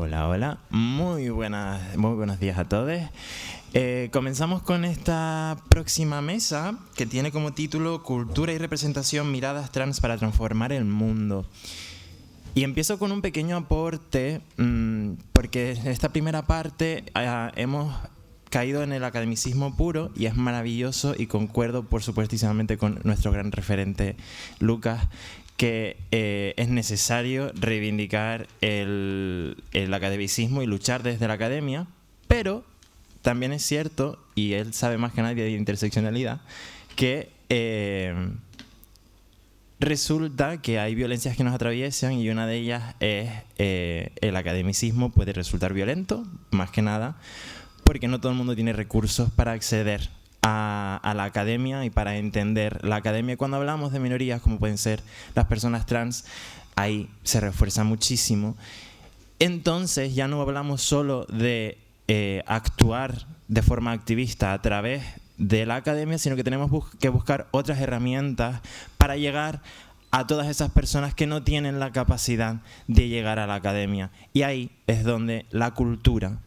Hola, hola. Muy buenos días a todos. Comenzamos con esta próxima mesa que tiene como título Cultura y representación, miradas trans para transformar el mundo. Y empiezo con un pequeño aporte, porque en esta primera parte hemos caído en el academicismo puro y es maravilloso, y concuerdo por supuestísimamente con nuestro gran referente Lucas, que es necesario reivindicar el academicismo y luchar desde la academia, pero también es cierto, y él sabe más que nadie de interseccionalidad, que resulta que hay violencias que nos atraviesan, y una de ellas es el academicismo puede resultar violento, más que nada, porque no todo el mundo tiene recursos para acceder a la academia y para entender la academia. Cuando hablamos de minorías, como pueden ser las personas trans, ahí se refuerza muchísimo. Entonces ya no hablamos solo de actuar de forma activista a través de la academia, sino que tenemos que buscar otras herramientas para llegar a todas esas personas que no tienen la capacidad de llegar a la academia. Y ahí es donde la cultura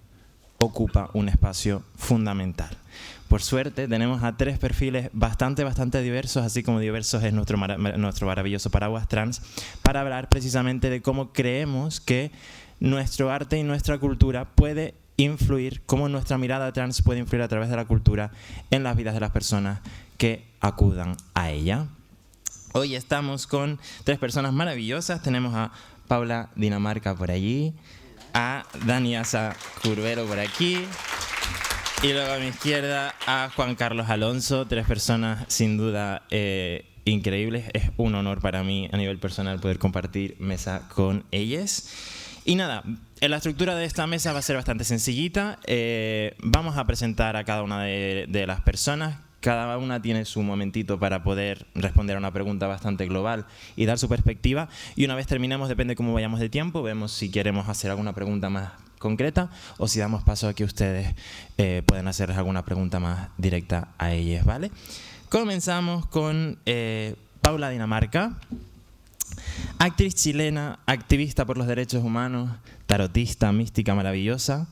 ocupa un espacio fundamental. Por suerte tenemos a tres perfiles bastante diversos, así como diversos es nuestro maravilloso paraguas trans, para hablar precisamente de cómo creemos que nuestro arte y nuestra cultura puede influir, cómo nuestra mirada trans puede influir a través de la cultura en las vidas de las personas que acudan a ella. Hoy estamos con tres personas maravillosas. Tenemos a Paula Dinamarca por allí, a Dani Asa Curvero por aquí, y luego a mi izquierda a Juan Carlos Alonso. Tres personas sin duda increíbles. Es un honor para mí a nivel personal poder compartir mesa con ellas. Y nada, la estructura de esta mesa va a ser bastante sencillita. Vamos a presentar a cada una de las personas. Cada una tiene su momentito para poder responder a una pregunta bastante global y dar su perspectiva. Y una vez terminemos, depende cómo vayamos de tiempo, vemos si queremos hacer alguna pregunta más concreta o si damos paso a que ustedes puedan hacerles alguna pregunta más directa a ellas, ¿vale? Comenzamos con Paula Dinamarca. Actriz chilena, activista por los derechos humanos, tarotista, mística maravillosa.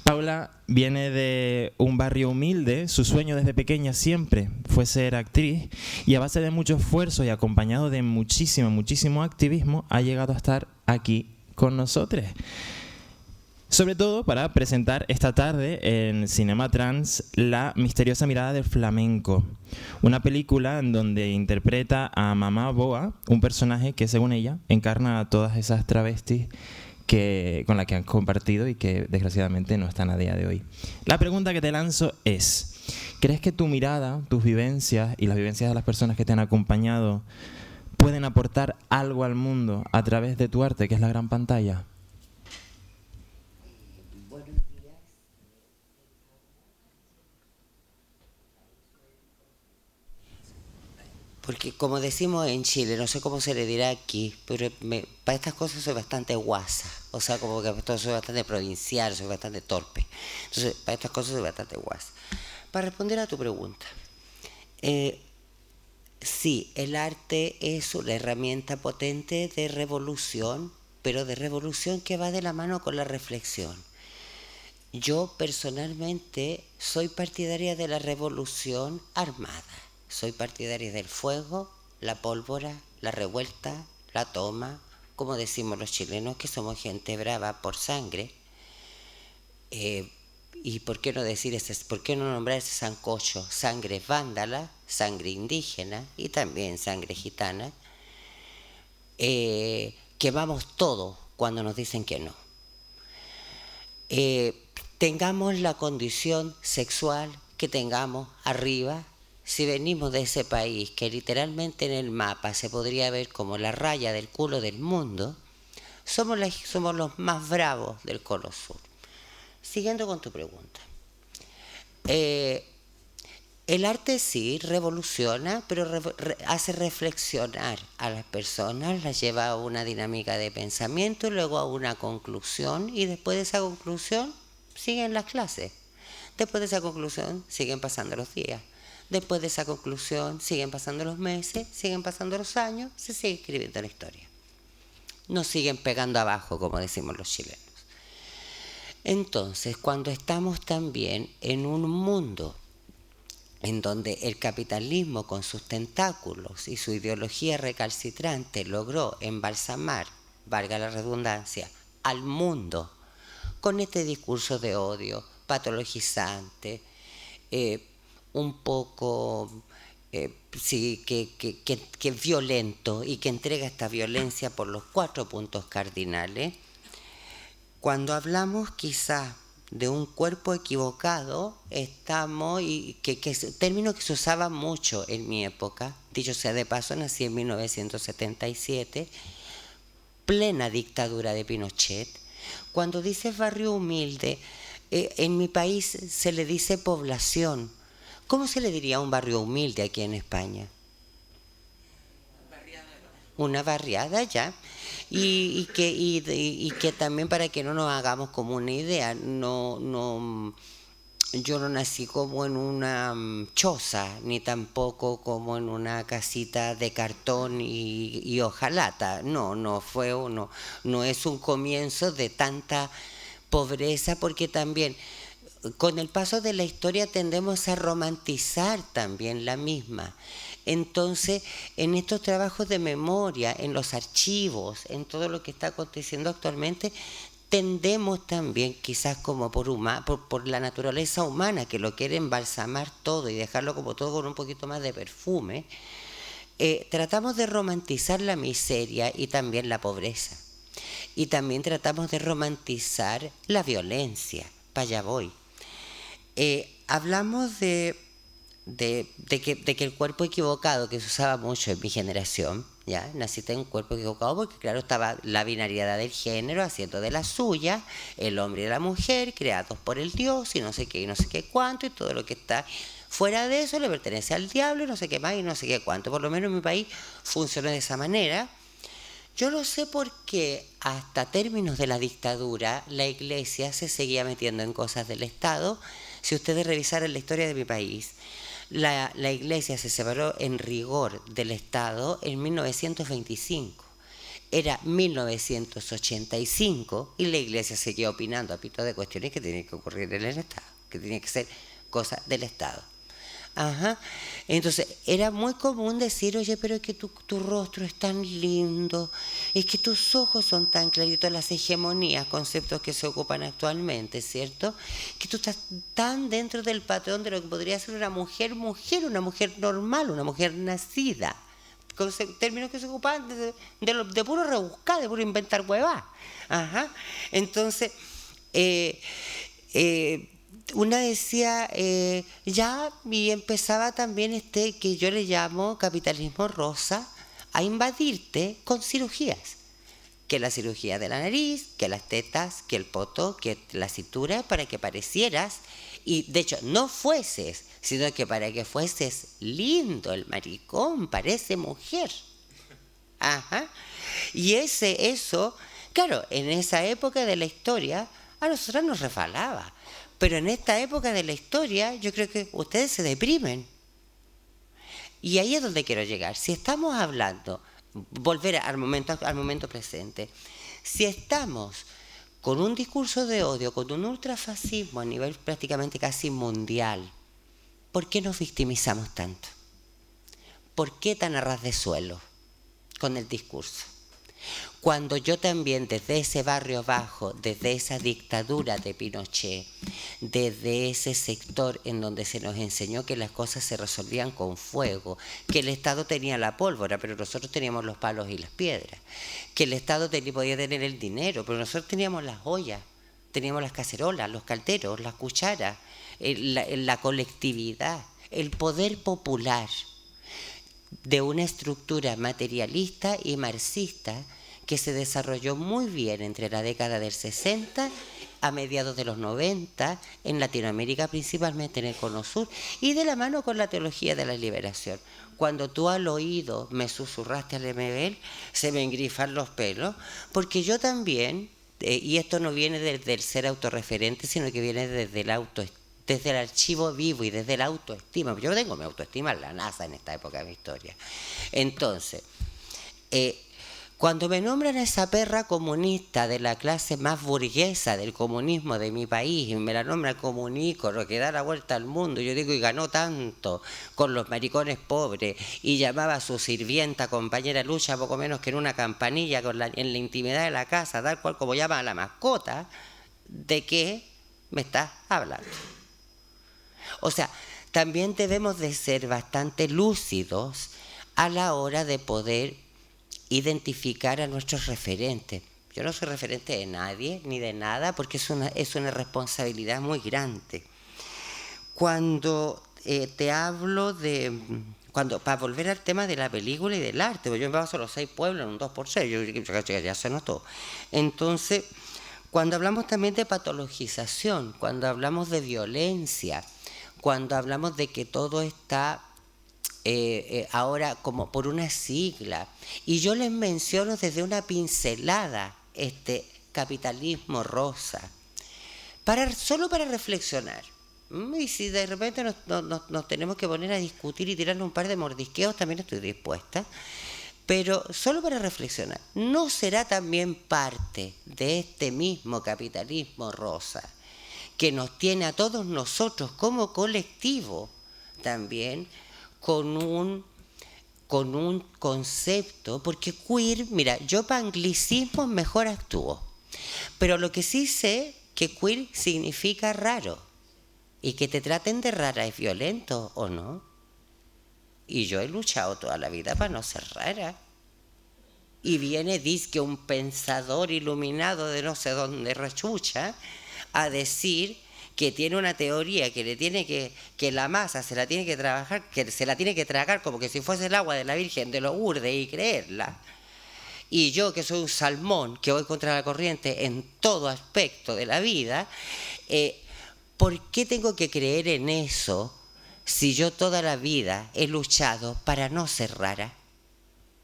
Paula viene de un barrio humilde. Su sueño desde pequeña siempre fue ser actriz, y a base de mucho esfuerzo y acompañado de muchísimo activismo ha llegado a estar aquí con nosotros. Sobre todo para presentar esta tarde en Cinema Trans La misteriosa mirada del flamenco, una película en donde interpreta a Mamá Boa, un personaje que según ella encarna a todas esas travestis con las que han compartido y que desgraciadamente no están a día de hoy. La pregunta que te lanzo es: ¿crees que tu mirada, tus vivencias y las vivencias de las personas que te han acompañado pueden aportar algo al mundo a través de tu arte, que es la gran pantalla? Porque como decimos en Chile, no sé cómo se le dirá aquí, pero para estas cosas soy bastante guasa. O sea, como que soy bastante provincial, soy bastante torpe. Entonces, para estas cosas soy bastante guasa. Para responder a tu pregunta, sí, el arte es una herramienta potente de revolución, pero de revolución que va de la mano con la reflexión. Yo personalmente soy partidaria de la revolución armada. Soy partidaria del fuego, la pólvora, la revuelta, la toma, como decimos los chilenos, que somos gente brava por sangre. Y por qué no decir por qué no nombrar ese sancocho: sangre vándala, sangre indígena y también sangre gitana. Quemamos todo cuando nos dicen que no. Tengamos la condición sexual que tengamos arriba. Si venimos de ese país que literalmente en el mapa se podría ver como la raya del culo del mundo, somos los más bravos del Cono Sur. Siguiendo con tu pregunta. El arte sí revoluciona, pero hace reflexionar a las personas, las lleva a una dinámica de pensamiento y luego a una conclusión, y después de esa conclusión siguen las clases. Después de esa conclusión siguen pasando los días. Después de esa conclusión siguen pasando los meses, siguen pasando los años, se sigue escribiendo la historia. Nos siguen pegando abajo, como decimos los chilenos. Entonces, cuando estamos también en un mundo en donde el capitalismo con sus tentáculos y su ideología recalcitrante logró embalsamar, valga la redundancia, al mundo con este discurso de odio patologizante, un poco sí, que violento y que entrega esta violencia por los 4 puntos cardinales. Cuando hablamos quizá de un cuerpo equivocado, estamos, y que es un término que se usaba mucho en mi época, dicho sea de paso, nací en 1977, plena dictadura de Pinochet. Cuando dices barrio humilde, en mi país se le dice población. ¿Cómo se le diría a un barrio humilde aquí en España? Una barriada ya. Y que también, para que no nos hagamos como una idea, yo no nací como en una choza, ni tampoco como en una casita de cartón y hojalata. No es un comienzo de tanta pobreza, porque también con el paso de la historia tendemos a romantizar también la misma. Entonces, en estos trabajos de memoria, en los archivos, en todo lo que está aconteciendo actualmente, tendemos también, quizás como por la naturaleza humana, que lo quiere embalsamar todo y dejarlo como todo con un poquito más de perfume, tratamos de romantizar la miseria y también la pobreza. Y también tratamos de romantizar la violencia. Para allá voy. Hablamos de que el cuerpo equivocado, que se usaba mucho en mi generación, ya naciste en un cuerpo equivocado porque claro, estaba la binariedad del género haciendo de la suya, el hombre y la mujer creados por el Dios y no sé qué y no sé qué cuánto, y todo lo que está fuera de eso le pertenece al diablo y no sé qué más y no sé qué cuánto. Por lo menos en mi país funciona de esa manera. Yo lo sé porque hasta términos de la dictadura la Iglesia se seguía metiendo en cosas del Estado. Si ustedes revisaran la historia de mi país, la Iglesia se separó en rigor del Estado en 1925. Era 1985 y la Iglesia seguía opinando a pito de cuestiones que tenían que ocurrir en el Estado, que tenían que ser cosas del Estado. Ajá. Entonces, era muy común decir, oye, pero es que tu rostro es tan lindo, es que tus ojos son tan claritos, las hegemonías, conceptos que se ocupan actualmente, ¿cierto? Que tú estás tan dentro del patrón de lo que podría ser una mujer, una mujer normal, una mujer nacida. Términos que se ocupan de puro rebuscar, de puro inventar huevas. Ajá. Entonces, una decía ya, y empezaba también que yo le llamo capitalismo rosa, a invadirte con cirugías. Que la cirugía de la nariz, que las tetas, que el poto, que la cintura, para que parecieras, y de hecho no fueses, sino que para que fueses lindo, el maricón parece mujer. Ajá. Y eso, claro, en esa época de la historia, a nosotros nos resbalaba. Pero en esta época de la historia, yo creo que ustedes se deprimen. Y ahí es donde quiero llegar. Si estamos hablando, volver al momento presente, si estamos con un discurso de odio, con un ultrafascismo a nivel prácticamente casi mundial, ¿por qué nos victimizamos tanto? ¿Por qué tan a ras de suelo con el discurso? Cuando yo también desde ese barrio bajo, desde esa dictadura de Pinochet, desde ese sector en donde se nos enseñó que las cosas se resolvían con fuego, que el Estado tenía la pólvora, pero nosotros teníamos los palos y las piedras, que el Estado podía tener el dinero, pero nosotros teníamos las ollas, teníamos las cacerolas, los calderos, las cucharas, la colectividad, el poder popular de una estructura materialista y marxista que se desarrolló muy bien entre la década del 60 a mediados de los 90 en Latinoamérica, principalmente en el Cono Sur, y de la mano con la teología de la liberación. Cuando tú al oído me susurraste al MBL, se me engrifan los pelos, porque yo también, y esto no viene desde el ser autorreferente, sino que viene desde el archivo vivo y desde la autoestima. Yo tengo mi autoestima en la NASA en esta época de mi historia. Entonces, Cuando me nombran a esa perra comunista de la clase más burguesa del comunismo de mi país, y me la nombran como un ícono que da la vuelta al mundo, yo digo, y ganó tanto con los maricones pobres, y llamaba a su sirvienta, compañera lucha, poco menos que en una campanilla en la intimidad de la casa, tal cual como llaman a la mascota, ¿de qué me estás hablando? O sea, también debemos de ser bastante lúcidos a la hora de poder identificar a nuestros referentes. Yo no soy referente de nadie ni de nada porque es una responsabilidad muy grande. Cuando te hablo de... para volver al tema de la película y del arte, porque yo me baso los 6 pueblos en un 2x6, ya se notó. Entonces, cuando hablamos también de patologización, cuando hablamos de violencia, cuando hablamos de que todo está ahora como por una sigla, y yo les menciono desde una pincelada este capitalismo rosa, solo para reflexionar. Y si de repente nos tenemos que poner a discutir y tirarle un par de mordisqueos, también estoy dispuesta, pero solo para reflexionar. ¿No será también parte de este mismo capitalismo rosa que nos tiene a todos nosotros como colectivo también con un concepto? Porque queer, mira, yo para anglicismos mejor actúo, pero lo que sí sé que queer significa raro, y que te traten de rara es violento, ¿o no? Y yo he luchado toda la vida para no ser rara. Y viene, que un pensador iluminado de no sé dónde rechucha a decir que tiene una teoría que le tiene que la masa se la tiene que trabajar, que se la tiene que tragar como que si fuese el agua de la Virgen de Lourdes y creerla. Y yo, que soy un salmón, que voy contra la corriente en todo aspecto de la vida, ¿por qué tengo que creer en eso si yo toda la vida he luchado para no ser rara?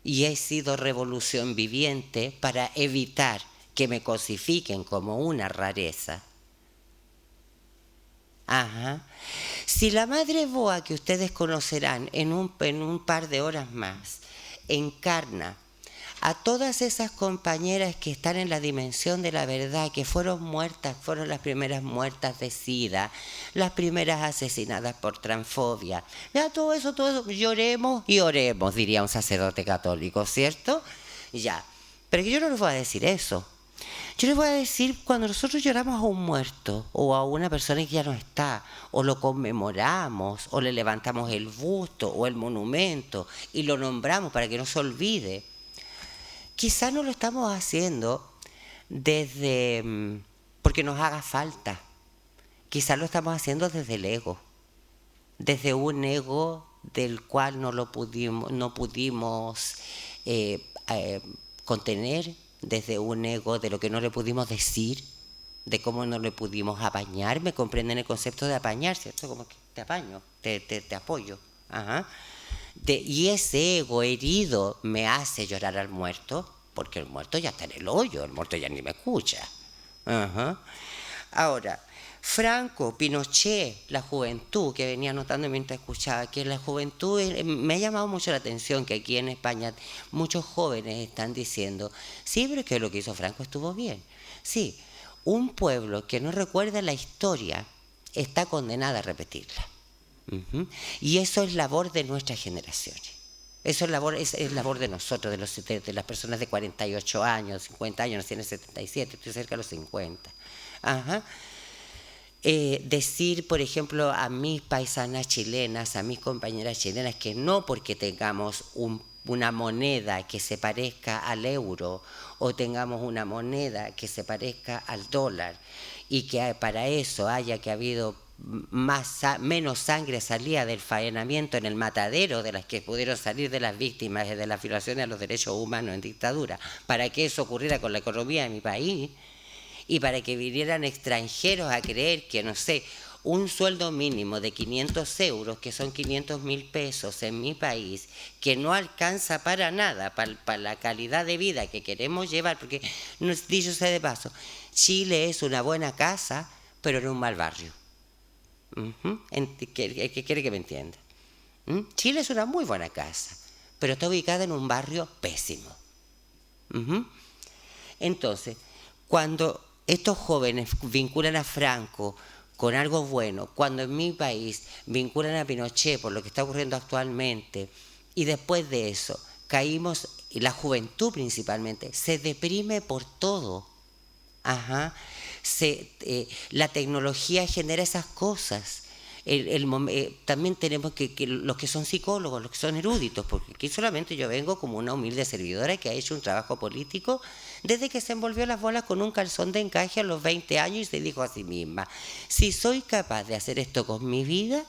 Y he sido revolución viviente para evitar que me cosifiquen como una rareza. Ajá. Si la madre boa, que ustedes conocerán en un par de horas más, encarna a todas esas compañeras que están en la dimensión de la verdad, que fueron muertas, fueron las primeras muertas de SIDA, las primeras asesinadas por transfobia, ya todo eso, lloremos y oremos, diría un sacerdote católico, ¿cierto? Ya, pero yo no les voy a decir eso. Yo les voy a decir, cuando nosotros lloramos a un muerto o a una persona que ya no está, o lo conmemoramos, o le levantamos el busto o el monumento y lo nombramos para que no se olvide, quizás no lo estamos haciendo porque nos haga falta. Quizás lo estamos haciendo desde el ego, desde un ego del cual no pudimos contener, desde un ego de lo que no le pudimos decir, de cómo no le pudimos apañar. ¿Me comprenden el concepto de apañar, cierto? Como que te apaño, te apoyo. Ajá. Y ese ego herido me hace llorar al muerto, porque el muerto ya está en el hoyo, el muerto ya ni me escucha. Ajá. Ahora, Franco, Pinochet, la juventud, que venía notando mientras escuchaba, que la juventud, me ha llamado mucho la atención que aquí en España muchos jóvenes están diciendo, sí, pero es que lo que hizo Franco estuvo bien. Sí, un pueblo que no recuerda la historia está condenado a repetirla. Y eso es labor de nuestras generaciones. Eso es labor de nosotros, de las personas de 48 años, 50 años, tiene 77, estoy cerca de los 50. Ajá. Decir, por ejemplo, a mis paisanas chilenas, a mis compañeras chilenas, que no porque tengamos una moneda que se parezca al euro o tengamos una moneda que se parezca al dólar y que para eso haya que habido menos sangre salía del faenamiento en el matadero de las que pudieron salir de las víctimas de las violaciones a los derechos humanos en dictadura, para que eso ocurriera con la economía de mi país y para que vinieran extranjeros a creer que, no sé, un sueldo mínimo de 500 euros, que son 500.000 pesos en mi país, que no alcanza para nada, para la calidad de vida que queremos llevar, porque, dicho sea de paso, Chile es una buena casa, pero en un mal barrio. ¿Qué quiere que me entienda? Chile es una muy buena casa, pero está ubicada en un barrio pésimo. Ujú. Entonces, cuando estos jóvenes vinculan a Franco con algo bueno, cuando en mi país vinculan a Pinochet por lo que está ocurriendo actualmente, y después de eso caímos, y la juventud principalmente, se deprime por todo. Ajá. La tecnología genera esas cosas. También tenemos que los que son psicólogos, los que son eruditos, porque aquí solamente yo vengo como una humilde servidora que ha hecho un trabajo político desde que se envolvió las bolas con un calzón de encaje a los 20 años y se dijo a sí misma, si soy capaz de hacer esto con mi vida,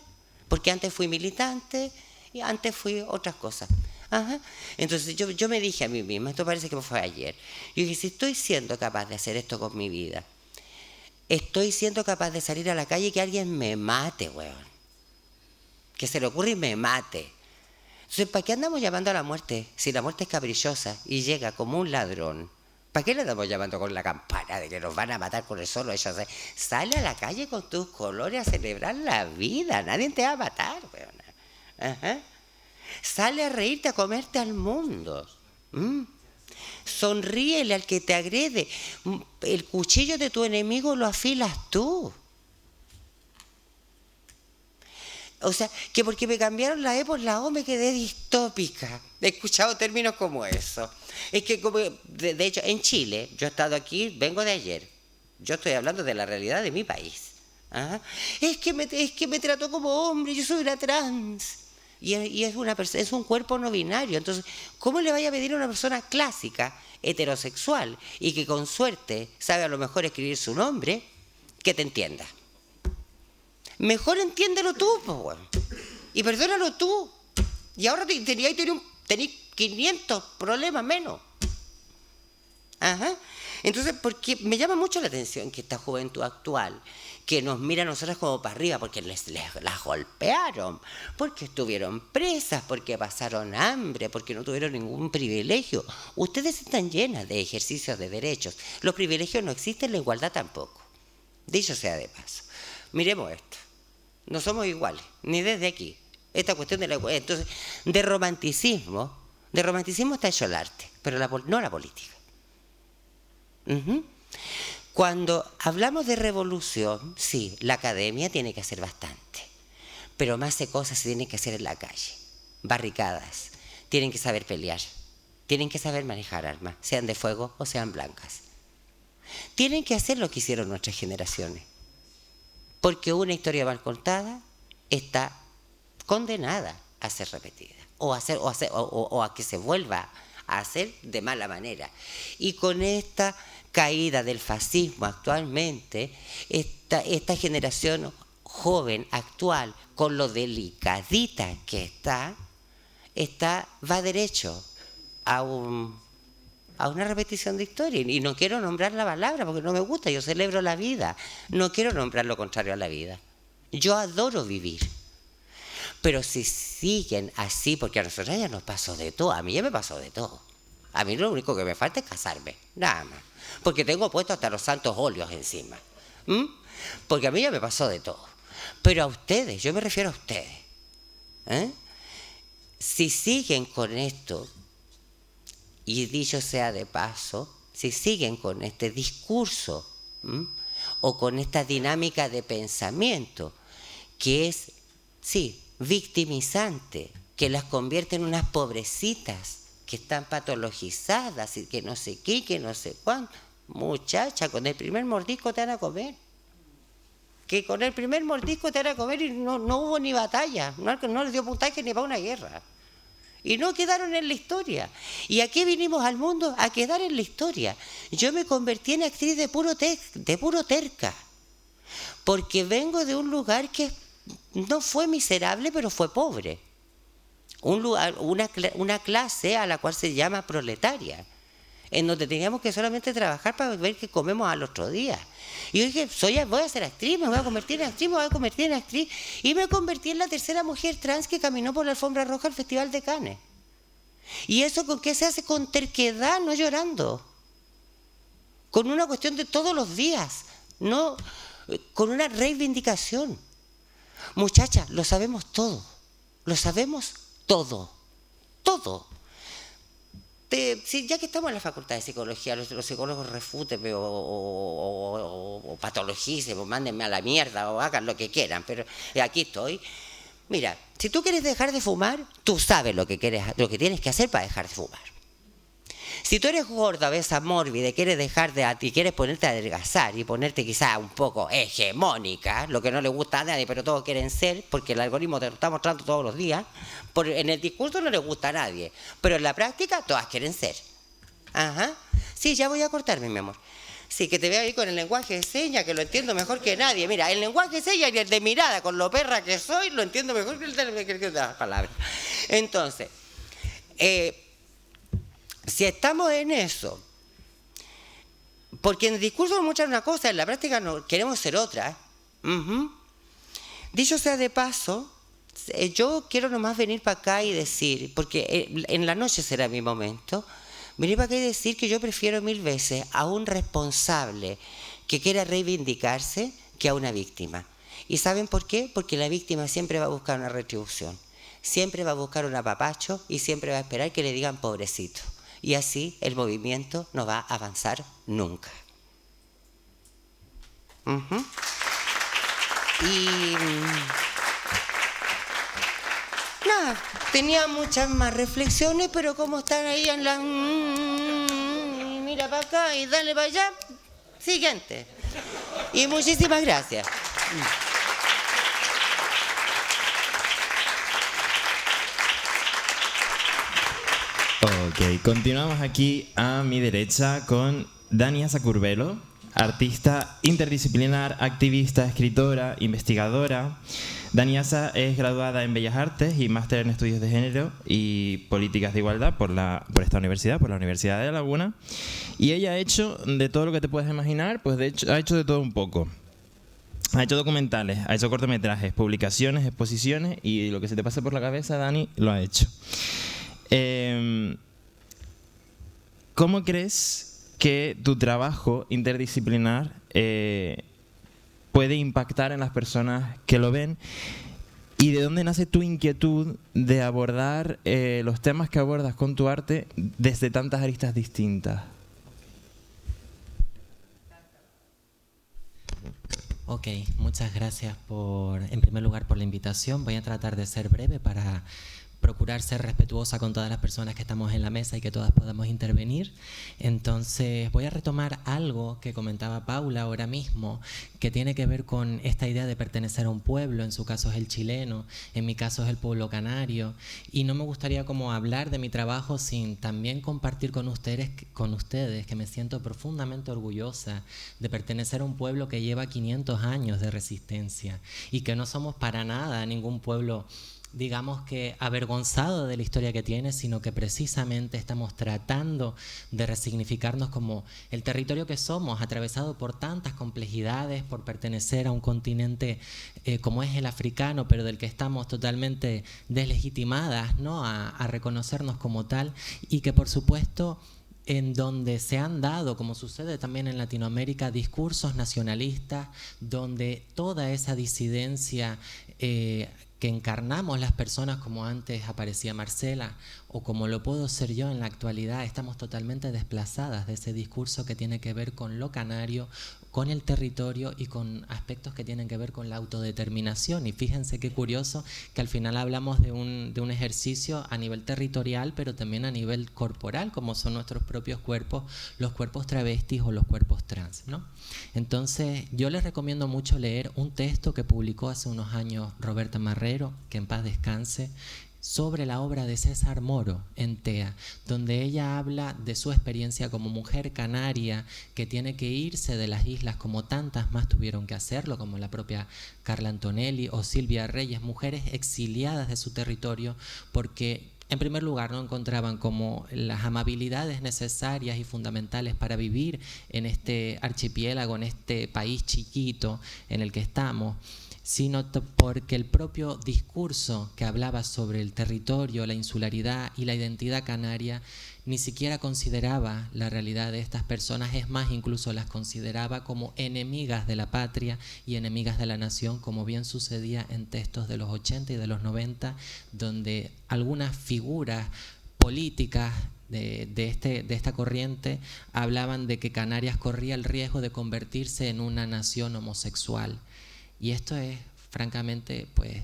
porque antes fui militante y antes fui otras cosas. Ajá. Entonces yo me dije a mí misma, esto parece que fue ayer, yo dije, si estoy siendo capaz de hacer esto con mi vida, estoy siendo capaz de salir a la calle y que alguien me mate, weón. Que se le ocurre y me mate. Entonces, ¿para qué andamos llamando a la muerte? Si la muerte es caprichosa y llega como un ladrón, ¿para qué le andamos llamando con la campana de que nos van a matar con el solo hecho? Sale a la calle con tus colores a celebrar la vida. Nadie te va a matar, weón. Ajá. Sale a reírte, a comerte al mundo. Sonríele al que te agrede. El cuchillo de tu enemigo lo afilas tú. O sea, que porque me cambiaron la E por la O me quedé distópica. He escuchado términos como eso. Es que, de hecho, en Chile, yo he estado aquí, vengo de ayer. Yo estoy hablando de la realidad de mi país. ¿Ah? Es que me trató como hombre, yo soy una trans. Y es un cuerpo no binario. Entonces, ¿cómo le vaya a pedir a una persona clásica, heterosexual, y que con suerte sabe a lo mejor escribir su nombre, que te entienda? Mejor entiéndelo tú, pues, bueno. Y perdónalo tú. Y ahora tenéis 500 problemas menos. Ajá. Entonces, porque me llama mucho la atención que esta juventud actual, que nos mira a nosotras como para arriba, porque las golpearon, porque estuvieron presas, porque pasaron hambre, porque no tuvieron ningún privilegio. Ustedes están llenas de ejercicios de derechos. Los privilegios no existen, la igualdad tampoco. Dicho sea de paso. Miremos esto. No somos iguales, ni desde aquí. Esta cuestión de la igualdad. Entonces, de romanticismo está hecho el arte, pero no la política. Cuando hablamos de revolución, sí, la academia tiene que hacer bastante, pero más de cosas se tienen que hacer en la calle. Barricadas, tienen que saber pelear, tienen que saber manejar armas, sean de fuego o sean blancas. Tienen que hacer lo que hicieron nuestras generaciones, porque una historia mal contada está condenada a ser repetida o a que se vuelva a hacer de mala manera. Y con esta caída del fascismo actualmente, esta generación joven actual, con lo delicadita que va derecho a una repetición de historia. Y no quiero nombrar la palabra porque no me gusta, yo celebro la vida. No quiero nombrar lo contrario a la vida. Yo adoro vivir. Pero si siguen así, porque a nosotros ya nos pasó de todo, a mí ya me pasó de todo. A mí lo único que me falta es casarme, nada más. Porque tengo puesto hasta los santos óleos encima. Porque a mí ya me pasó de todo. Pero a ustedes, yo me refiero a ustedes. Si siguen con esto, y dicho sea de paso, si siguen con este discurso o con esta dinámica de pensamiento que es, sí, victimizante, que las convierte en unas pobrecitas que están patologizadas y que no sé qué, que no sé cuánto. Muchacha, con el primer mordisco te van a comer. Que con el primer mordisco te van a comer y no hubo ni batalla, no les dio puntaje ni para una guerra. Y no quedaron en la historia. ¿Y a qué vinimos al mundo? A quedar en la historia. Yo me convertí en actriz de puro terca. Porque vengo de un lugar que no fue miserable, pero fue pobre. Una clase a la cual se llama proletaria, en donde teníamos que solamente trabajar para ver qué comemos al otro día. Y yo dije, voy a ser actriz, me voy a convertir en actriz, y me convertí en la tercera mujer trans que caminó por la alfombra roja al Festival de Cannes. ¿Y eso con qué se hace? Con terquedad, no llorando. Con una cuestión de todos los días, no con una reivindicación. Muchachas, lo sabemos todo, todo. sí, ya que estamos en la Facultad de Psicología, los psicólogos refútenme o patologicen, o mándenme a la mierda, o hagan lo que quieran, pero aquí estoy. Mira, si tú quieres dejar de fumar, tú sabes lo que tienes que hacer para dejar de fumar. Si tú eres gorda, obesa, mórbida y quieres ponerte a adelgazar y ponerte quizás un poco hegemónica, lo que no le gusta a nadie, pero todos quieren ser, porque el algoritmo te lo está mostrando todos los días, en el discurso no le gusta a nadie, pero en la práctica todas quieren ser. Ajá. Sí, ya voy a cortarme, mi amor. Sí, que te veo ahí con el lenguaje de señas, que lo entiendo mejor que nadie. Mira, el lenguaje de señas y el de mirada, con lo perra que soy, lo entiendo mejor que el de las palabras. Entonces, si estamos en eso, porque en el discurso nos muestran una cosa, en la práctica no, queremos ser otra. Dicho sea de paso, yo quiero nomás venir para acá y decir, porque en la noche será mi momento, venir para acá y decir que yo prefiero 1000 veces a un responsable que quiera reivindicarse que a una víctima. ¿Y saben por qué? Porque la víctima siempre va a buscar una retribución, siempre va a buscar un apapacho y siempre va a esperar que le digan pobrecito. Y así el movimiento no va a avanzar nunca. Y nada, tenía muchas más reflexiones, pero como están ahí en la... mira para acá y dale para allá, siguiente. Y muchísimas gracias. Ok, continuamos aquí a mi derecha con Daniasa Curbelo, artista interdisciplinar, activista, escritora, investigadora. Daniasa es graduada en Bellas Artes y máster en Estudios de Género y Políticas de Igualdad por esta universidad, por la Universidad de La Laguna. Y ella ha hecho de todo lo que te puedes imaginar, pues de hecho ha hecho de todo un poco. Ha hecho documentales, ha hecho cortometrajes, publicaciones, exposiciones y lo que se te pase por la cabeza, Dani, lo ha hecho. ¿Cómo crees que tu trabajo interdisciplinar puede impactar en las personas que lo ven? ¿Y de dónde nace tu inquietud de abordar los temas que abordas con tu arte desde tantas aristas distintas? Ok, muchas gracias en primer lugar por la invitación. Voy a tratar de ser breve para procurar ser respetuosa con todas las personas que estamos en la mesa y que todas podamos intervenir. Entonces voy a retomar algo que comentaba Paula ahora mismo, que tiene que ver con esta idea de pertenecer a un pueblo. En su caso es el chileno, en mi caso es el pueblo canario, y no me gustaría como hablar de mi trabajo sin también compartir con ustedes que me siento profundamente orgullosa de pertenecer a un pueblo que lleva 500 años de resistencia y que no somos para nada ningún pueblo, digamos que avergonzado de la historia que tiene, sino que precisamente estamos tratando de resignificarnos como el territorio que somos, atravesado por tantas complejidades, por pertenecer a un continente como es el africano, pero del que estamos totalmente deslegitimadas, ¿no? a reconocernos como tal, y que por supuesto en donde se han dado, como sucede también en Latinoamérica, discursos nacionalistas, donde toda esa disidencia que encarnamos las personas, como antes aparecía Marcela, o como lo puedo ser yo en la actualidad, estamos totalmente desplazadas de ese discurso que tiene que ver con lo canario, con el territorio y con aspectos que tienen que ver con la autodeterminación. Y fíjense qué curioso que al final hablamos de un ejercicio a nivel territorial, pero también a nivel corporal, como son nuestros propios cuerpos, los cuerpos travestis o los cuerpos trans, ¿no? Entonces yo les recomiendo mucho leer un texto que publicó hace unos años Roberta Marrero, que en paz descanse, sobre la obra de César Moro en TEA, donde ella habla de su experiencia como mujer canaria que tiene que irse de las islas como tantas más tuvieron que hacerlo, como la propia Carla Antonelli o Silvia Reyes, mujeres exiliadas de su territorio porque en primer lugar no encontraban como las amabilidades necesarias y fundamentales para vivir en este archipiélago, en este país chiquito en el que estamos, sino porque el propio discurso que hablaba sobre el territorio, la insularidad y la identidad canaria ni siquiera consideraba la realidad de estas personas, es más, incluso las consideraba como enemigas de la patria y enemigas de la nación, como bien sucedía en textos de los 80 y de los 90, donde algunas figuras políticas de esta corriente hablaban de que Canarias corría el riesgo de convertirse en una nación homosexual. Y esto es, francamente, pues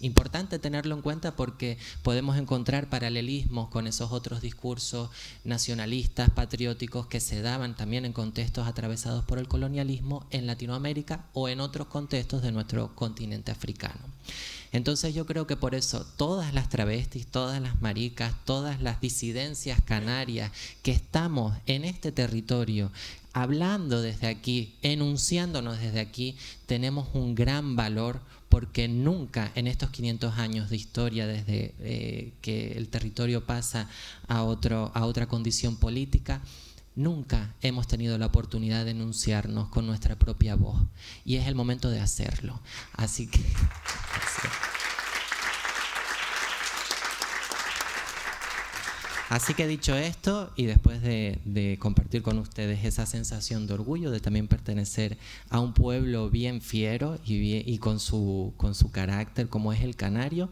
importante tenerlo en cuenta porque podemos encontrar paralelismos con esos otros discursos nacionalistas, patrióticos que se daban también en contextos atravesados por el colonialismo en Latinoamérica o en otros contextos de nuestro continente africano. Entonces yo creo que por eso todas las travestis, todas las maricas, todas las disidencias canarias que estamos en este territorio, hablando desde aquí, enunciándonos desde aquí, tenemos un gran valor porque nunca en estos 500 años de historia, desde que el territorio pasa a otra condición política, nunca hemos tenido la oportunidad de enunciarnos con nuestra propia voz. Y es el momento de hacerlo. Así que... Así que dicho esto, y después de compartir con ustedes esa sensación de orgullo de también pertenecer a un pueblo bien fiero y con su carácter como es el canario,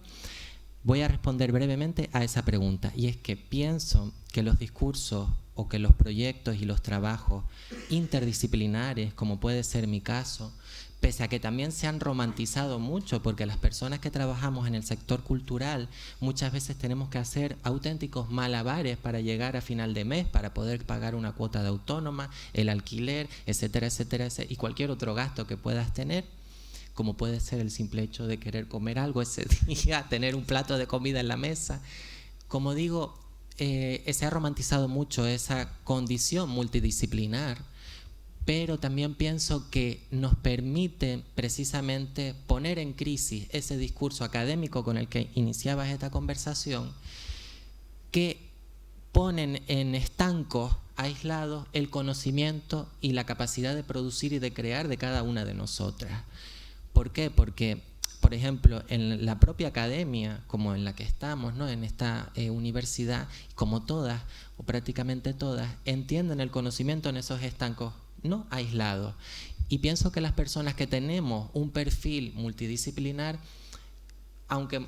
voy a responder brevemente a esa pregunta. Y es que pienso que los discursos o que los proyectos y los trabajos interdisciplinares, como puede ser mi caso, pese a que también se han romantizado mucho, porque las personas que trabajamos en el sector cultural muchas veces tenemos que hacer auténticos malabares para llegar a final de mes, para poder pagar una cuota de autónoma, el alquiler, etcétera, etcétera, y cualquier otro gasto que puedas tener, como puede ser el simple hecho de querer comer algo ese día, tener un plato de comida en la mesa. Como digo, se ha romantizado mucho esa condición multidisciplinar, pero también pienso que nos permite precisamente poner en crisis ese discurso académico con el que iniciabas esta conversación, que ponen en estancos aislados el conocimiento y la capacidad de producir y de crear de cada una de nosotras. ¿Por qué? Porque, por ejemplo, en la propia academia, como en la que estamos, ¿no?, en esta universidad, como todas, o prácticamente todas, entienden el conocimiento en esos estancos no aislados. Y pienso que las personas que tenemos un perfil multidisciplinar, aunque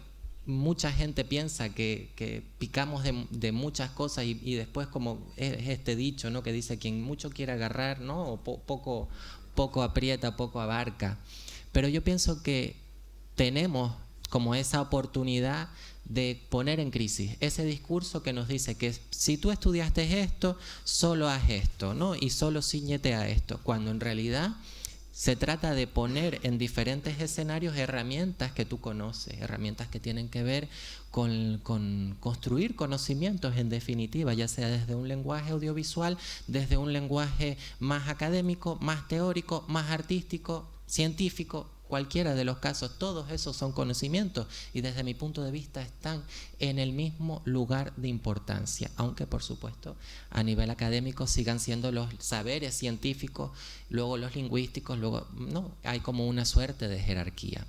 mucha gente piensa que picamos de muchas cosas y después, como es este dicho, ¿no?, que dice quien mucho quiere agarrar, ¿no?, o poco aprieta, poco abarca. Pero yo pienso que tenemos como esa oportunidad de poner en crisis ese discurso que nos dice que si tú estudiaste esto, solo haz esto, ¿no?, y solo ciñete a esto, cuando en realidad se trata de poner en diferentes escenarios herramientas que tú conoces, herramientas que tienen que ver con construir conocimientos, en definitiva, ya sea desde un lenguaje audiovisual, desde un lenguaje más académico, más teórico, más artístico, científico. Cualquiera de los casos, todos esos son conocimientos y desde mi punto de vista están en el mismo lugar de importancia, aunque por supuesto a nivel académico sigan siendo los saberes científicos, luego los lingüísticos, luego no, hay como una suerte de jerarquía.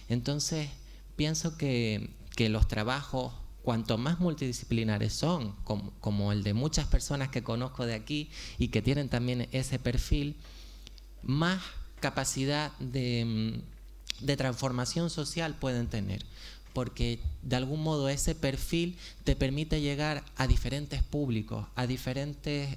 Entonces pienso que los trabajos, cuanto más multidisciplinares son, como el de muchas personas que conozco de aquí y que tienen también ese perfil, más capacidad de transformación social pueden tener, porque de algún modo ese perfil te permite llegar a diferentes públicos, a diferentes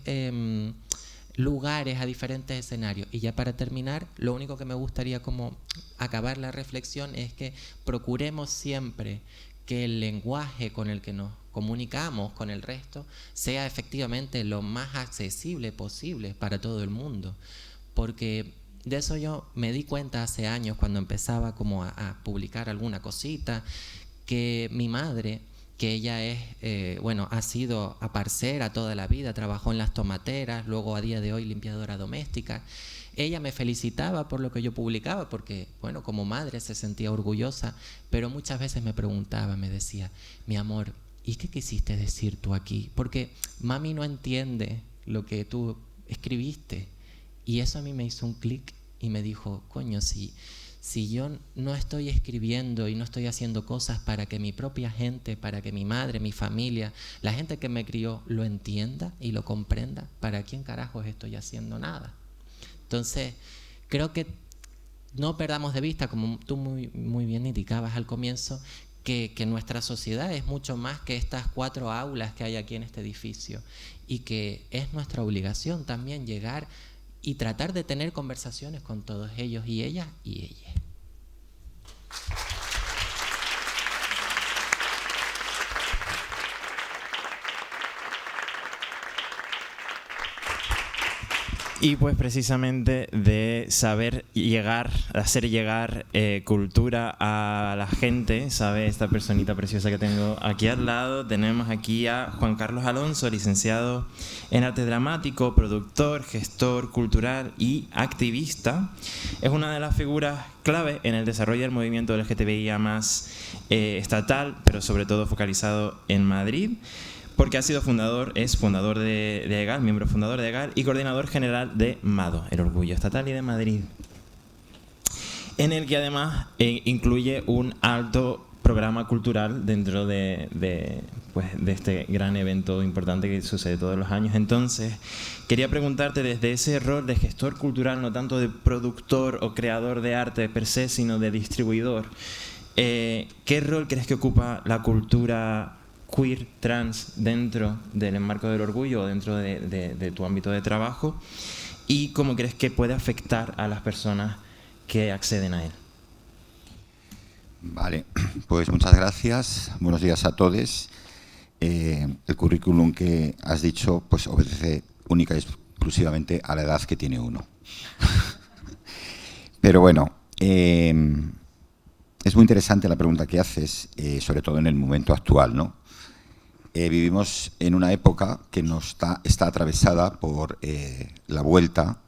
lugares, a diferentes escenarios. Y ya para terminar, lo único que me gustaría como acabar la reflexión es que procuremos siempre que el lenguaje con el que nos comunicamos con el resto sea efectivamente lo más accesible posible para todo el mundo, porque de eso yo me di cuenta hace años cuando empezaba como a publicar alguna cosita, que mi madre, que ella es, ha sido aparcera toda la vida, trabajó en las tomateras, luego a día de hoy limpiadora doméstica. Ella me felicitaba por lo que yo publicaba porque, bueno, como madre se sentía orgullosa, pero muchas veces me preguntaba, me decía, mi amor, ¿y qué quisiste decir tú aquí? Porque mami no entiende lo que tú escribiste. Y eso a mí me hizo un clic y me dijo, coño, si yo no estoy escribiendo y no estoy haciendo cosas para que mi propia gente, para que mi madre, mi familia, la gente que me crió lo entienda y lo comprenda, ¿para quién carajos estoy haciendo nada? Entonces, creo que no perdamos de vista, como tú muy bien indicabas al comienzo, que nuestra sociedad es mucho más que estas 4 aulas que hay aquí en este edificio y que es nuestra obligación también llegar y tratar de tener conversaciones con todos ellos y ellas y ellas. Y pues precisamente de saber llegar, hacer llegar cultura a la gente, ¿sabe? Esta personita preciosa que tengo aquí al lado, tenemos aquí a Juan Carlos Alonso, licenciado en arte dramático, productor, gestor cultural y activista. Es una de las figuras clave en el desarrollo del movimiento LGTBI+ estatal, pero sobre todo focalizado en Madrid. Porque es fundador de EGAL, miembro fundador de EGAL y coordinador general de MADO, el Orgullo Estatal y de Madrid, en el que además incluye un alto programa cultural dentro de este gran evento importante que sucede todos los años. Entonces, quería preguntarte desde ese rol de gestor cultural, no tanto de productor o creador de arte per se, sino de distribuidor, ¿qué rol crees que ocupa la cultura queer, trans, dentro del enmarco del orgullo o dentro de tu ámbito de trabajo? ¿Y cómo crees que puede afectar a las personas que acceden a él? Vale, pues muchas gracias. Buenos días a todos. El currículum que has dicho pues obedece única y exclusivamente a la edad que tiene uno. Pero bueno, es muy interesante la pregunta que haces, sobre todo en el momento actual, ¿no? Vivimos en una época que está atravesada por la vuelta,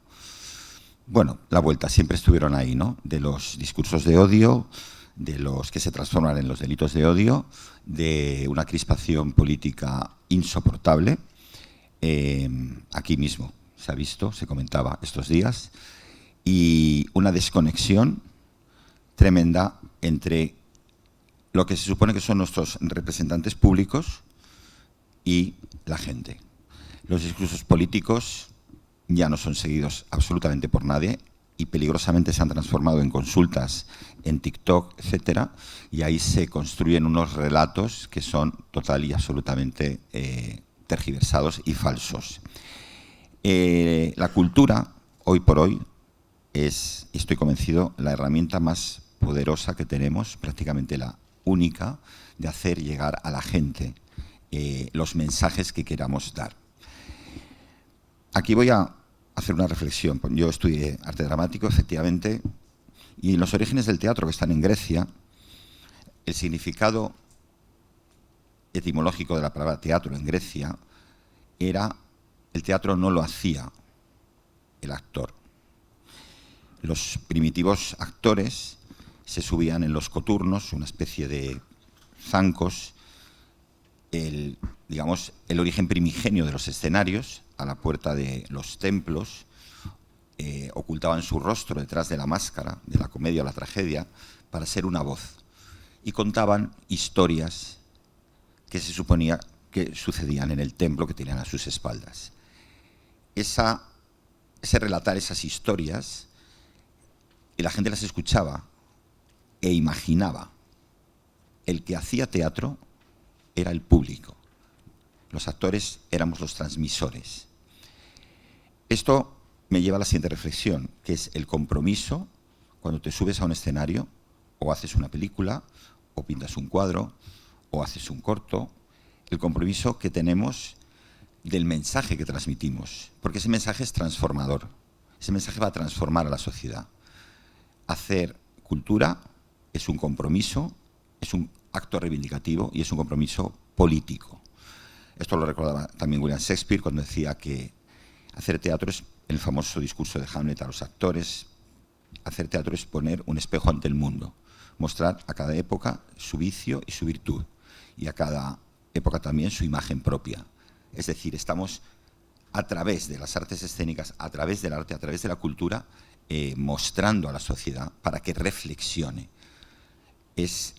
siempre estuvieron ahí, ¿no? De los discursos de odio, de los que se transforman en los delitos de odio, de una crispación política insoportable. Aquí mismo se ha visto, se comentaba estos días, y una desconexión tremenda entre lo que se supone que son nuestros representantes públicos y la gente. Los discursos políticos ya no son seguidos absolutamente por nadie y peligrosamente se han transformado en consultas en TikTok, etcétera, y ahí se construyen unos relatos que son total y absolutamente tergiversados y falsos. La cultura, hoy por hoy, es, estoy convencido, la herramienta más poderosa que tenemos, prácticamente la única, de hacer llegar a la gente los mensajes que queramos dar. Aquí voy a hacer una reflexión. Yo estudié arte dramático, efectivamente, y en los orígenes del teatro, que están en Grecia, el significado etimológico de la palabra teatro en Grecia era: el teatro no lo hacía el actor. Los primitivos actores se subían en los coturnos, una especie de zancos, el origen primigenio de los escenarios, a la puerta de los templos, ocultaban su rostro detrás de la máscara, de la comedia o la tragedia, para ser una voz. Y contaban historias que se suponía que sucedían en el templo que tenían a sus espaldas. Ese relatar esas historias, y la gente las escuchaba e imaginaba. El que hacía teatro era el público. Los actores éramos los transmisores. Esto me lleva a la siguiente reflexión, que es el compromiso cuando te subes a un escenario, o haces una película, o pintas un cuadro, o haces un corto, el compromiso que tenemos del mensaje que transmitimos, porque ese mensaje es transformador. Ese mensaje va a transformar a la sociedad. Hacer cultura es un compromiso, es un acto reivindicativo y es un compromiso político. Esto lo recordaba también William Shakespeare cuando decía que hacer teatro es, el famoso discurso de Hamlet a los actores, hacer teatro es poner un espejo ante el mundo, mostrar a cada época su vicio y su virtud, y a cada época también su imagen propia. Es decir, estamos a través de las artes escénicas, a través del arte, a través de la cultura, mostrando a la sociedad para que reflexione.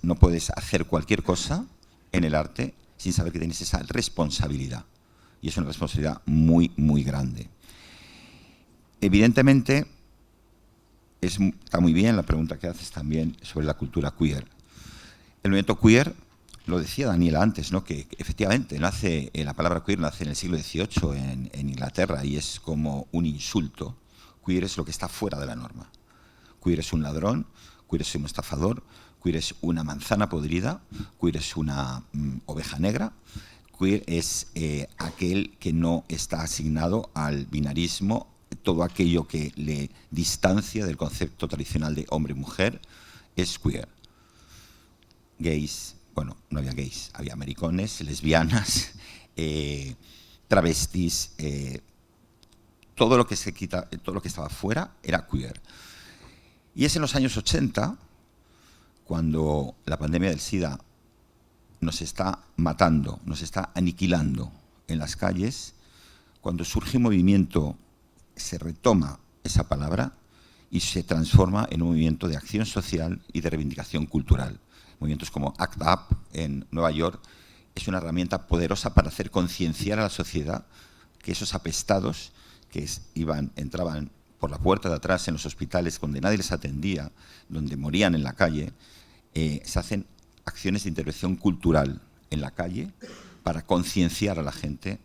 No puedes hacer cualquier cosa en el arte sin saber que tienes esa responsabilidad. Y es una responsabilidad muy, muy grande. Evidentemente, está muy bien la pregunta que haces también sobre la cultura queer. el movimiento queer, lo decía Daniela antes, ¿no? Que efectivamente nace, la palabra queer nace en el siglo XVIII en Inglaterra y es como un insulto. Queer es lo que está fuera de la norma. Queer es un ladrón, queer es un estafador, queer es una manzana podrida, queer es una oveja negra, queer es aquel que no está asignado al binarismo, todo aquello que le distancia del concepto tradicional de hombre y mujer es queer. Gays, bueno, no había gays, había americones, lesbianas, travestis, todo lo que estaba fuera era queer. Y es en los años 80, cuando la pandemia del SIDA nos está matando, nos está aniquilando en las calles, cuando surge un movimiento, se retoma esa palabra y se transforma en un movimiento de acción social y de reivindicación cultural. Movimientos como ACT UP en Nueva York es una herramienta poderosa para hacer concienciar a la sociedad que esos apestados que entraban por la puerta de atrás en los hospitales donde nadie les atendía, donde morían en la calle, se hacen acciones de intervención cultural en la calle para concienciar a la gente,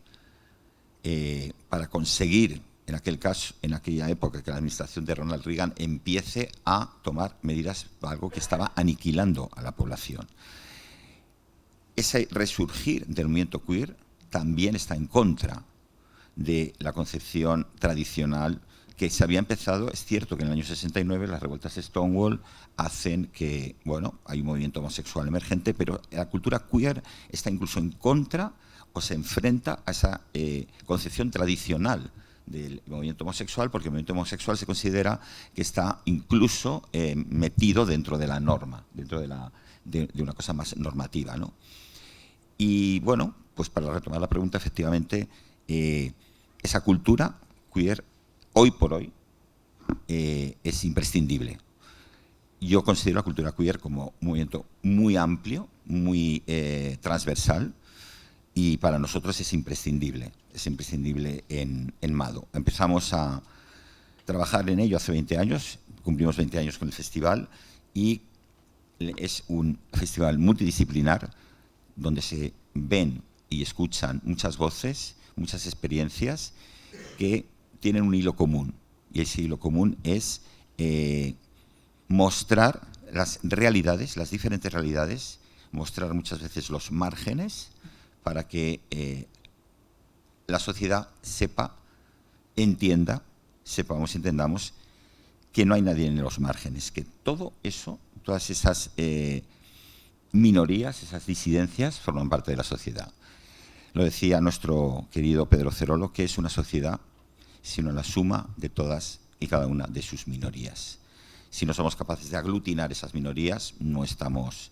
para conseguir, en aquella época, que la administración de Ronald Reagan empiece a tomar medidas para algo que estaba aniquilando a la población. Ese resurgir del movimiento queer también está en contra de la concepción tradicional que se había empezado. Es cierto que en el año 69 las revueltas de Stonewall hacen que, bueno, hay un movimiento homosexual emergente, pero la cultura queer está incluso en contra o se enfrenta a esa concepción tradicional del movimiento homosexual, porque el movimiento homosexual se considera que está incluso metido dentro de la norma, dentro de una cosa más normativa, ¿no? Y bueno, pues para retomar la pregunta, efectivamente, esa cultura queer, hoy por hoy, es imprescindible. Yo considero la cultura queer como un movimiento muy amplio, muy transversal, y para nosotros es imprescindible en Mado. Empezamos a trabajar en ello hace 20 años, cumplimos 20 años con el festival, y es un festival multidisciplinar donde se ven y escuchan muchas voces, muchas experiencias que tienen un hilo común, y ese hilo común es mostrar las realidades, las diferentes realidades, mostrar muchas veces los márgenes para que la sociedad entendamos que no hay nadie en los márgenes, que todo eso, todas esas minorías, esas disidencias forman parte de la sociedad. Lo decía nuestro querido Pedro Cerolo, que es una sociedad sino la suma de todas y cada una de sus minorías. Si no somos capaces de aglutinar esas minorías, no estamos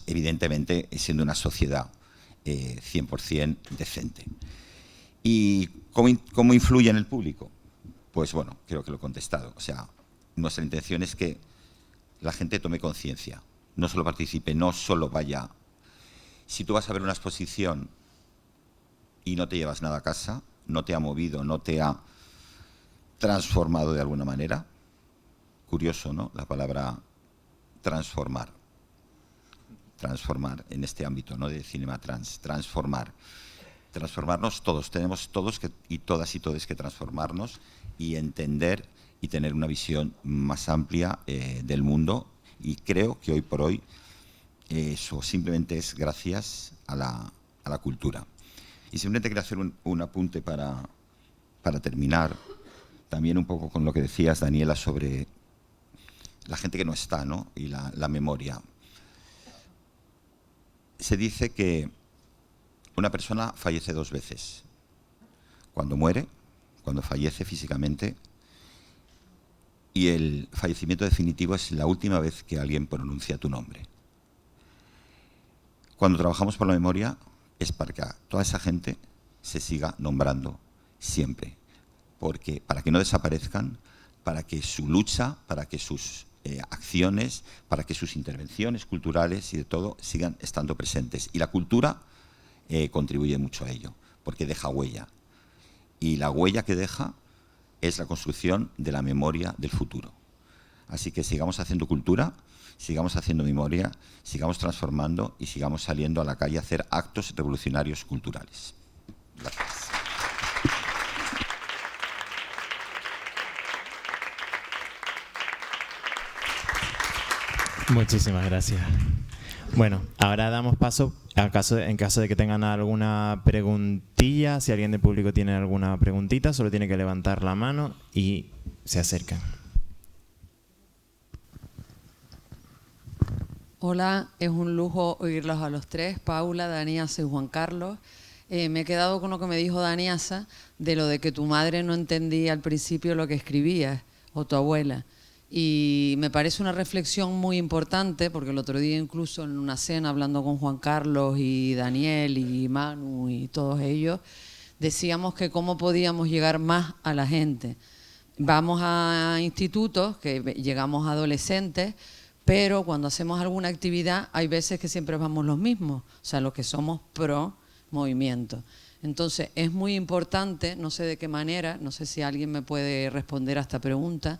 evidentemente siendo una sociedad 100% decente. ¿Y cómo influye en el público? Pues bueno, creo que lo he contestado. O sea, nuestra intención es que la gente tome conciencia, no solo participe, no solo vaya. Si tú vas a ver una exposición y no te llevas nada a casa, no te ha movido, no te ha transformado de alguna manera, curioso, ¿no? La palabra transformar en este ámbito, ¿no? De cinema transformarnos todos, tenemos todos y todas que transformarnos y entender y tener una visión más amplia del mundo, y creo que hoy por hoy eso simplemente es gracias a la cultura. Y simplemente quería hacer un apunte para terminar, también un poco con lo que decías, Daniela, sobre la gente que no está, ¿no? Y la memoria. Se dice que una persona fallece 2 veces. Cuando muere, cuando fallece físicamente, y el fallecimiento definitivo es la última vez que alguien pronuncia tu nombre. Cuando trabajamos por la memoria es para que a toda esa gente se siga nombrando siempre, porque para que no desaparezcan, para que su lucha, para que sus acciones, para que sus intervenciones culturales y de todo sigan estando presentes. Y la cultura contribuye mucho a ello, porque deja huella. Y la huella que deja es la construcción de la memoria del futuro. Así que sigamos haciendo cultura, sigamos haciendo memoria, sigamos transformando y sigamos saliendo a la calle a hacer actos revolucionarios culturales. Gracias. Muchísimas gracias. Bueno, ahora damos paso, en caso de que tengan alguna preguntilla, si alguien del público tiene alguna preguntita, solo tiene que levantar la mano y se acercan. Hola, es un lujo oírlos a los tres, Paula, Daniasa y Juan Carlos. Me he quedado con lo que me dijo Daniasa, de lo de que tu madre no entendía al principio lo que escribías, o tu abuela. Y me parece una reflexión muy importante, porque el otro día incluso en una cena hablando con Juan Carlos y Daniel y Manu y todos ellos, decíamos que cómo podíamos llegar más a la gente. Vamos a institutos, que llegamos a adolescentes, pero cuando hacemos alguna actividad hay veces que siempre vamos los mismos, o sea, los que somos pro movimiento. Entonces es muy importante, no sé de qué manera, no sé si alguien me puede responder a esta pregunta,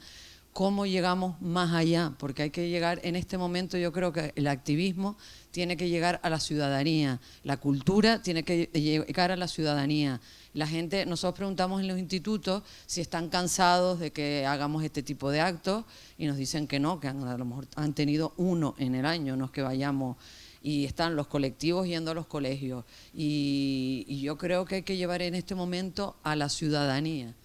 cómo llegamos más allá, porque hay que llegar, en este momento yo creo que el activismo tiene que llegar a la ciudadanía, la cultura tiene que llegar a la ciudadanía. La gente, nosotros preguntamos en los institutos si están cansados de que hagamos este tipo de actos y nos dicen que no, que a lo mejor han tenido uno en el año, no es que vayamos, y están los colectivos yendo a los colegios. Y yo creo que hay que llevar en este momento a la ciudadanía.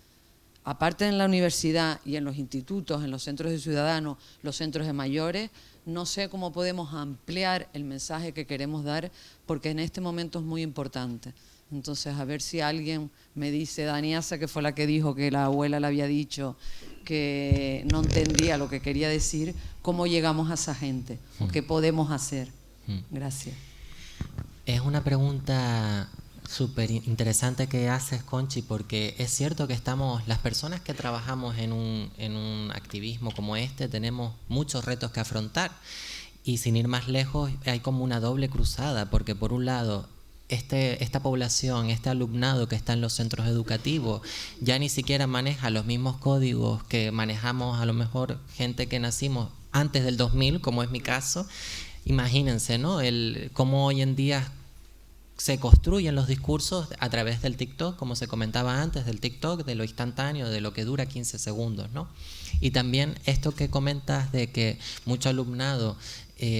Aparte en la universidad y en los institutos, en los centros de ciudadanos, los centros de mayores, no sé cómo podemos ampliar el mensaje que queremos dar, porque en este momento es muy importante. Entonces, a ver si alguien me dice, Daniasa, que fue la que dijo que la abuela le había dicho que no entendía lo que quería decir, ¿cómo llegamos a esa gente? ¿O qué podemos hacer? Gracias. Es una pregunta súper interesante que haces, Conchi, porque es cierto que las personas que trabajamos en un activismo como este, tenemos muchos retos que afrontar. Y sin ir más lejos, hay como una doble cruzada, porque por un lado, esta población, este alumnado que está en los centros educativos, ya ni siquiera maneja los mismos códigos que manejamos a lo mejor gente que nacimos antes del 2000, como es mi caso. Imagínense, ¿no? Cómo hoy en día se construyen los discursos a través del TikTok, como se comentaba antes, del TikTok, de lo instantáneo, de lo que dura 15 segundos, ¿no? Y también esto que comentas de que mucho alumnado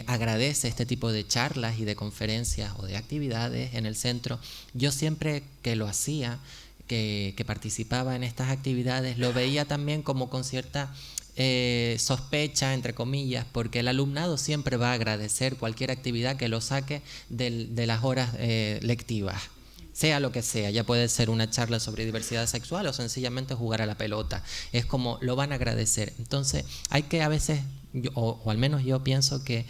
agradece este tipo de charlas y de conferencias o de actividades en el centro. Yo siempre que lo hacía, que participaba en estas actividades, lo veía también como con cierta sospecha, entre comillas, porque el alumnado siempre va a agradecer cualquier actividad que lo saque de las horas lectivas, sea lo que sea. Ya puede ser una charla sobre diversidad sexual o sencillamente jugar a la pelota. Es como lo van a agradecer. Entonces hay que a veces, o al menos yo pienso que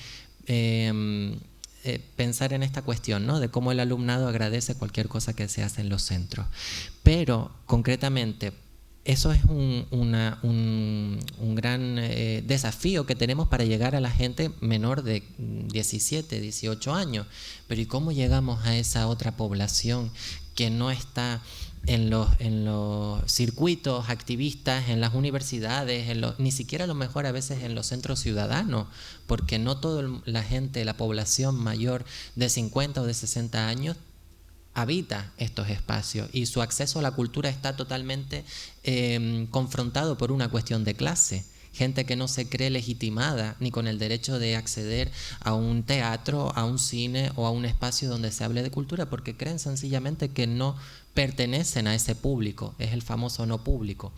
pensar en esta cuestión, ¿no? De cómo el alumnado agradece cualquier cosa que se hace en los centros. Pero concretamente, eso es un gran desafío que tenemos para llegar a la gente menor de 17, 18 años. Pero ¿y cómo llegamos a esa otra población que no está en los circuitos activistas, en las universidades, ni siquiera a lo mejor a veces en los centros ciudadanos? Porque no toda la gente, la población mayor de 50 o de 60 años habita estos espacios y su acceso a la cultura está totalmente confrontado por una cuestión de clase. Gente que no se cree legitimada ni con el derecho de acceder a un teatro, a un cine o a un espacio donde se hable de cultura, porque creen sencillamente que no pertenecen a ese público, es el famoso no público.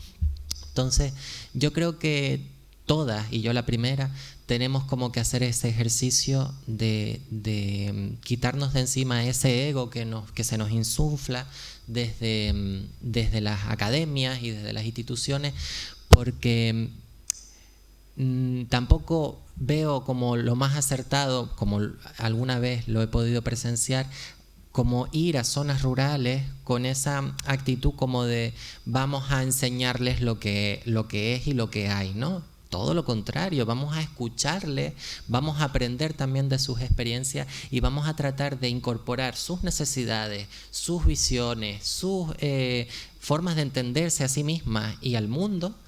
Entonces, yo creo que todas, y yo la primera, tenemos como que hacer ese ejercicio de quitarnos de encima ese ego que se nos insufla desde las academias y desde las instituciones, porque tampoco veo como lo más acertado, como alguna vez lo he podido presenciar, como ir a zonas rurales con esa actitud como de vamos a enseñarles lo que es y lo que hay, ¿no? Todo lo contrario, vamos a escucharles, vamos a aprender también de sus experiencias y vamos a tratar de incorporar sus necesidades, sus visiones, sus formas de entenderse a sí mismas y al mundo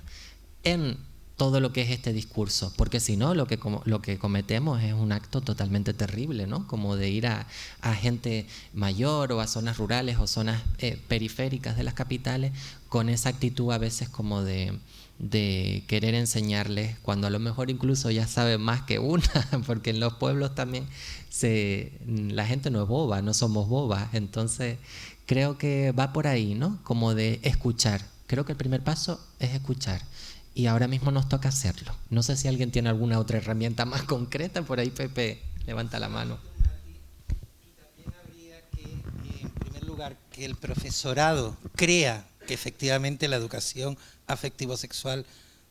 en todo lo que es este discurso, porque si no, lo que cometemos es un acto totalmente terrible, ¿no? Como de ir a gente mayor o a zonas rurales o zonas periféricas de las capitales con esa actitud a veces como de querer enseñarles, cuando a lo mejor incluso ya saben más que una, porque en los pueblos también la gente no es boba, no somos bobas, entonces creo que va por ahí, ¿no? Como de escuchar. Creo que el primer paso es escuchar. Y ahora mismo nos toca hacerlo. No sé si alguien tiene alguna otra herramienta más concreta. Por ahí Pepe levanta la mano. Y también habría que, en primer lugar, que el profesorado crea que efectivamente la educación afectivo-sexual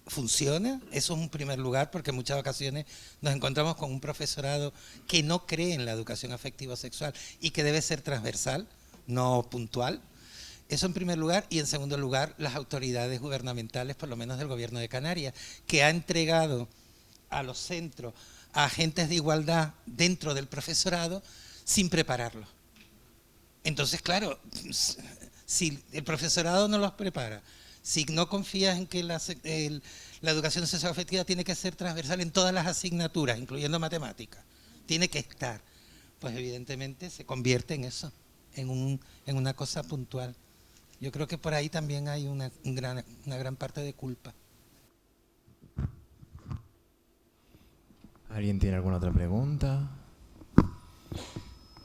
funciona. Eso es un primer lugar, porque en muchas ocasiones nos encontramos con un profesorado que no cree en la educación afectivo-sexual y que debe ser transversal, no puntual. Eso en primer lugar, y en segundo lugar, las autoridades gubernamentales, por lo menos del gobierno de Canarias, que ha entregado a los centros a agentes de igualdad dentro del profesorado sin prepararlos. Entonces, claro, si el profesorado no los prepara, si no confías en que la educación sexoafectiva tiene que ser transversal en todas las asignaturas, incluyendo matemáticas, tiene que estar, pues evidentemente se convierte en eso, en una cosa puntual. Yo creo que por ahí también hay una gran parte de culpa. ¿Alguien tiene alguna otra pregunta?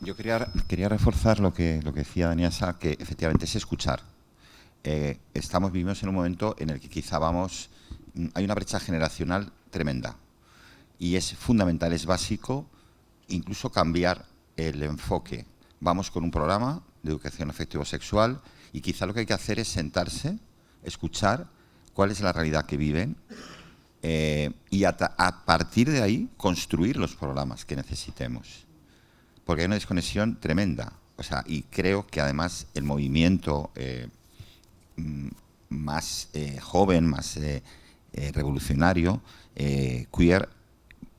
Yo quería reforzar lo que decía Daniasa, que efectivamente es escuchar. Vivimos en un momento en el que quizá hay una brecha generacional tremenda y es fundamental, es básico, incluso cambiar el enfoque. Vamos con un programa de educación afectivo-sexual y quizá lo que hay que hacer es sentarse, escuchar cuál es la realidad que viven y a partir de ahí construir los programas que necesitemos. Porque hay una desconexión tremenda. O sea, y creo que además el movimiento más joven, más revolucionario, queer,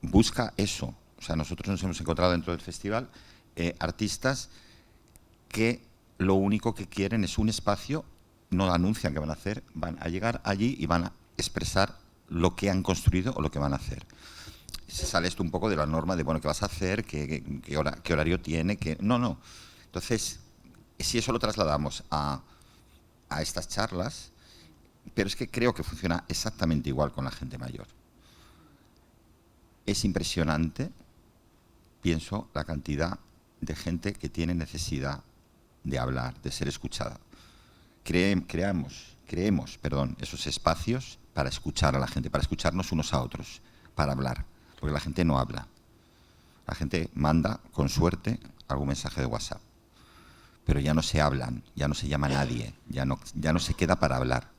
busca eso. O sea, nosotros nos hemos encontrado dentro del festival artistas que lo único que quieren es un espacio, no anuncian qué van a hacer, van a llegar allí y van a expresar lo que han construido o lo que van a hacer. Se sale esto un poco de la norma de, bueno, ¿qué vas a hacer? ¿Qué horario tiene? No. Entonces, si eso lo trasladamos a estas charlas, pero es que creo que funciona exactamente igual con la gente mayor. Es impresionante, pienso, la cantidad de gente que tiene necesidad de hablar, de ser escuchada. Creemos esos espacios para escuchar a la gente, para escucharnos unos a otros, para hablar, porque la gente no habla. La gente manda, con suerte, algún mensaje de WhatsApp, pero ya no se hablan, ya no se llama a nadie, ya no se queda para hablar.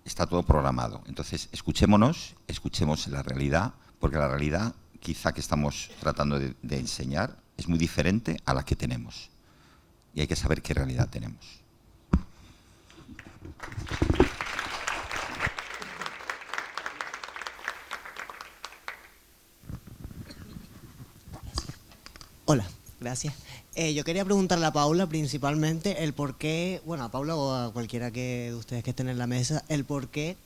Está todo programado. Entonces, escuchémonos, escuchemos la realidad, porque la realidad quizá que estamos tratando de enseñar es muy diferente a la que tenemos. Y hay que saber qué realidad tenemos. Hola, gracias. Yo quería preguntarle a Paula principalmente el por qué, bueno, a Paula o a cualquiera de ustedes que estén en la mesa, el por qué,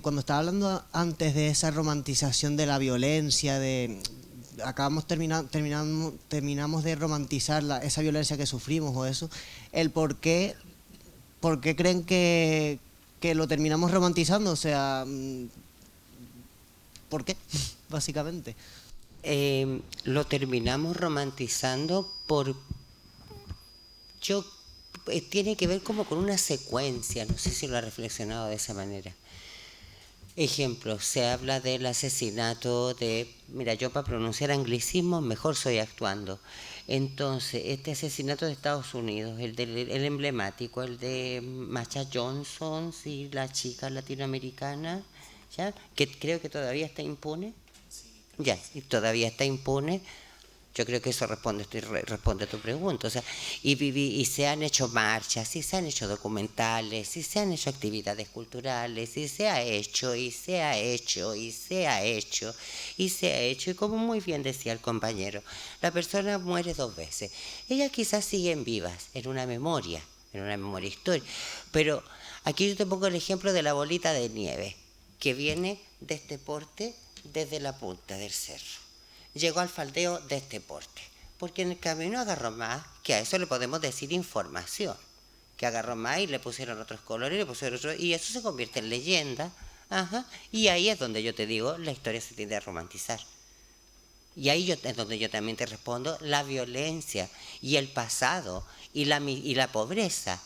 cuando estaba hablando antes de esa romantización de la violencia, terminamos de romantizar esa violencia que sufrimos o eso, el por qué creen que lo terminamos romantizando, o sea, ¿por qué? Básicamente. Lo terminamos romantizando tiene que ver como con una secuencia, no sé si lo ha reflexionado de esa manera. Ejemplo, se habla del asesinato mira, yo para pronunciar anglicismos mejor soy actuando. Entonces, este asesinato de Estados Unidos, el emblemático, el de Macha Johnson y la chica latinoamericana, ¿ya? Que creo que todavía está impune. Ya, y todavía está impune. Yo creo que eso responde a tu pregunta. O sea, y se han hecho marchas, y se han hecho documentales, y se han hecho actividades culturales, y se ha hecho, y como muy bien decía el compañero, la persona muere 2 veces. Ellas quizás siguen vivas en una memoria histórica. Pero aquí yo te pongo el ejemplo de la bolita de nieve. que viene de este porte desde la punta del cerro. Llegó al faldeo de este porte, porque en el camino agarró más, que a eso le podemos decir información, que agarró más y le pusieron otros colores, le pusieron otros, y eso se convierte en leyenda. Ajá. Y ahí es donde yo te digo, la historia se tiende a romantizar. Y ahí es donde yo también te respondo, la violencia y el pasado y la pobreza,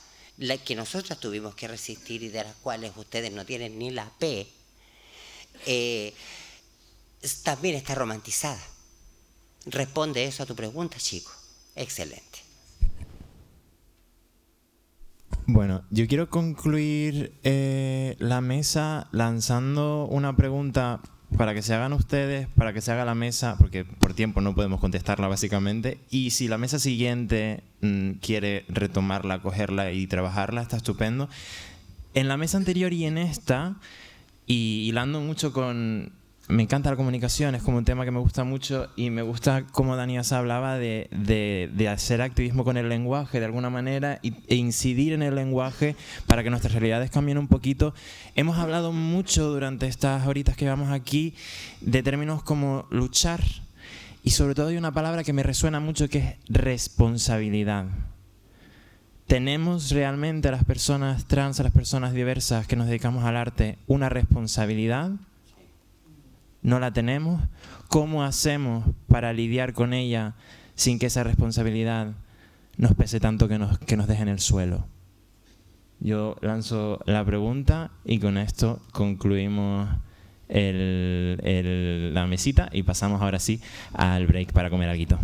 que nosotros tuvimos que resistir y de las cuales ustedes no tienen ni la P, también está romantizada. Responde eso a tu pregunta, chico. Excelente. Bueno, yo quiero concluir la mesa lanzando una pregunta para que se hagan ustedes, para que se haga la mesa, porque por tiempo no podemos contestarla básicamente, y si la mesa siguiente quiere retomarla, cogerla y trabajarla, está estupendo. En la mesa anterior y en esta, y hilando mucho con... Me encanta la comunicación, es como un tema que me gusta mucho y me gusta cómo Daniasa hablaba de hacer activismo con el lenguaje de alguna manera e incidir en el lenguaje para que nuestras realidades cambien un poquito. Hemos hablado mucho durante estas horitas que llevamos aquí de términos como luchar y sobre todo hay una palabra que me resuena mucho que es responsabilidad. ¿Tenemos realmente a las personas trans, a las personas diversas que nos dedicamos al arte una responsabilidad? ¿No la tenemos? ¿Cómo hacemos para lidiar con ella sin que esa responsabilidad nos pese tanto que nos deje en el suelo? Yo lanzo la pregunta y con esto concluimos la mesita y pasamos ahora sí al break para comer alguito.